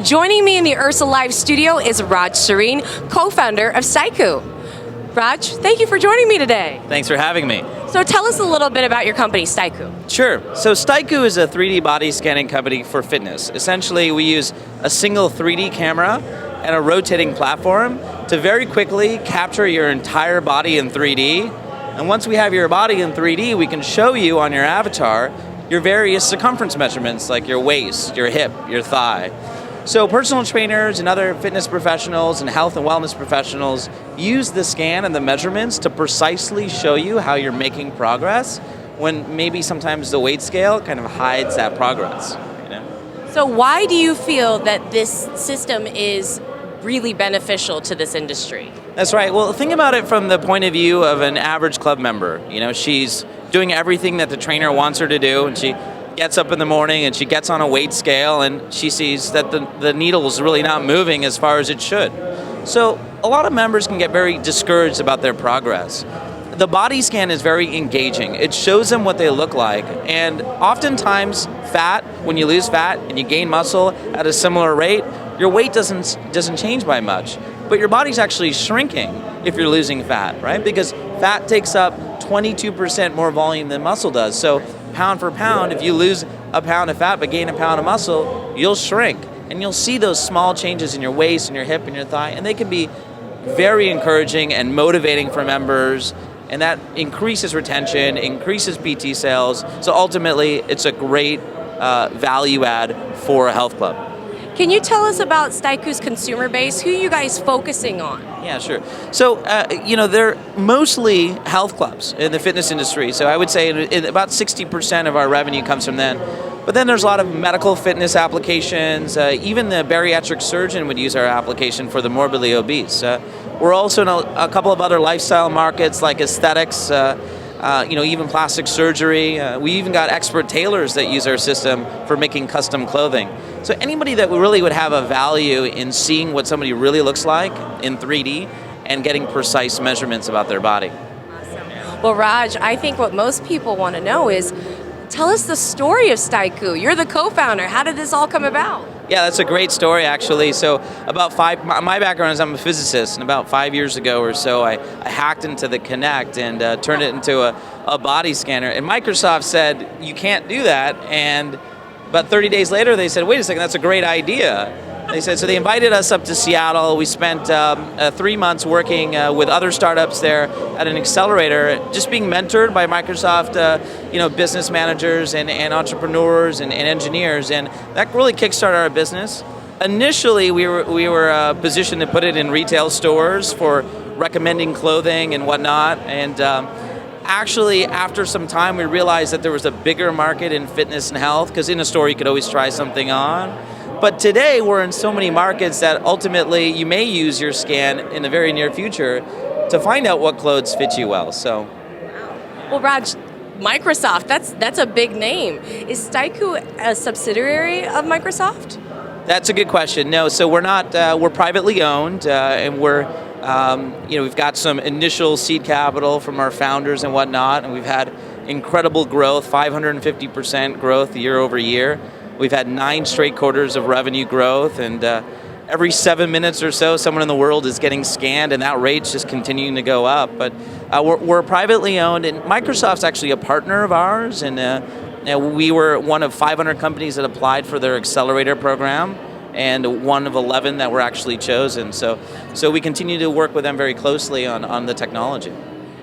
Joining me in the IHRSA Live studio is Raj Serene, co-founder of STYKU. Raj, thank you for joining me today. Thanks for having me. So tell us a little bit about your company, STYKU. Sure. So STYKU is a 3D body scanning company for fitness. Essentially, we use a single 3D camera and a rotating platform to very quickly capture your entire body in 3D. And once we have your body in 3D, we can show you on your avatar your various circumference measurements, like your waist, your hip, your thigh. So personal trainers and other fitness professionals and health and wellness professionals use the scan and the measurements to precisely show you how you're making progress when maybe sometimes the weight scale kind of hides that progress. You know? So why do you feel that this system is really beneficial to this industry? That's right. Well, think about it from the point of view of an average club member. You know, she's doing everything that the trainer wants her to do, and she gets up in the morning and she gets on a weight scale and she sees that the needle is really not moving as far as it should. So a lot of members can get very discouraged about their progress. The body scan is very engaging. It shows them what they look like, and oftentimes fat, when you lose fat and you gain muscle at a similar rate, your weight doesn't change by much, but your body's actually shrinking if you're losing fat, right? Because fat takes up 22% more volume than muscle does. So pound for pound, if you lose a pound of fat but gain a pound of muscle, you'll shrink. And you'll see those small changes in your waist and your hip and your thigh, and they can be very encouraging and motivating for members, and that increases retention, increases PT sales. So ultimately, it's a great value add for a health club. Can you tell us about STYKU's consumer base? Who are you guys focusing on? Yeah, sure. So, they're mostly health clubs in the fitness industry. So I would say about 60% of our revenue comes from them. But then there's a lot of medical fitness applications. Even the bariatric surgeon would use our application for the morbidly obese. We're also in a couple of other lifestyle markets like aesthetics, even plastic surgery. We even got expert tailors that use our system for making custom clothing. So anybody that really would have a value in seeing what somebody really looks like in 3D and getting precise measurements about their body. Awesome. Well, Raj, I think what most people want to know is, tell us the story of STYKU. You're the co-founder. How did this all come about? Yeah, that's a great story, actually. So my background is I'm a physicist, and about 5 years ago or so, I hacked into the Kinect and turned it into a body scanner. And Microsoft said, you can't do that. And about 30 days later, they said, wait a second, that's a great idea. They said, so they invited us up to Seattle. We spent 3 months working with other startups there at an accelerator, just being mentored by Microsoft, business managers and entrepreneurs and engineers, and that really kickstarted our business. Initially, we were positioned to put it in retail stores for recommending clothing and whatnot, and actually, after some time, we realized that there was a bigger market in fitness and health, because in a store you could always try something on. But today, we're in so many markets that ultimately you may use your scan in the very near future to find out what clothes fit you well. So, well, Raj, Microsoft, that's a big name. Is STYKU a subsidiary of Microsoft? That's a good question. No, so we're not. We're privately owned, and we've got some initial seed capital from our founders and whatnot, and we've had incredible growth, 550% growth year over year. We've had 9 straight quarters of revenue growth, and every 7 minutes or so, someone in the world is getting scanned, and that rate's just continuing to go up. But we're privately owned, and Microsoft's actually a partner of ours, and we were one of 500 companies that applied for their accelerator program, and one of 11 that were actually chosen. So we continue to work with them very closely on the technology.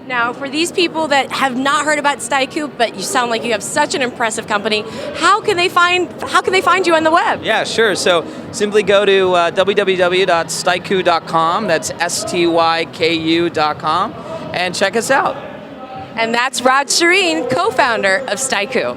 Now, for these people that have not heard about STYKU, but you sound like you have such an impressive company, how can they find you on the web? Yeah, sure. So simply go to www.styku.com. That's STYKU.com, and check us out. And that's Raj Serene, co-founder of STYKU.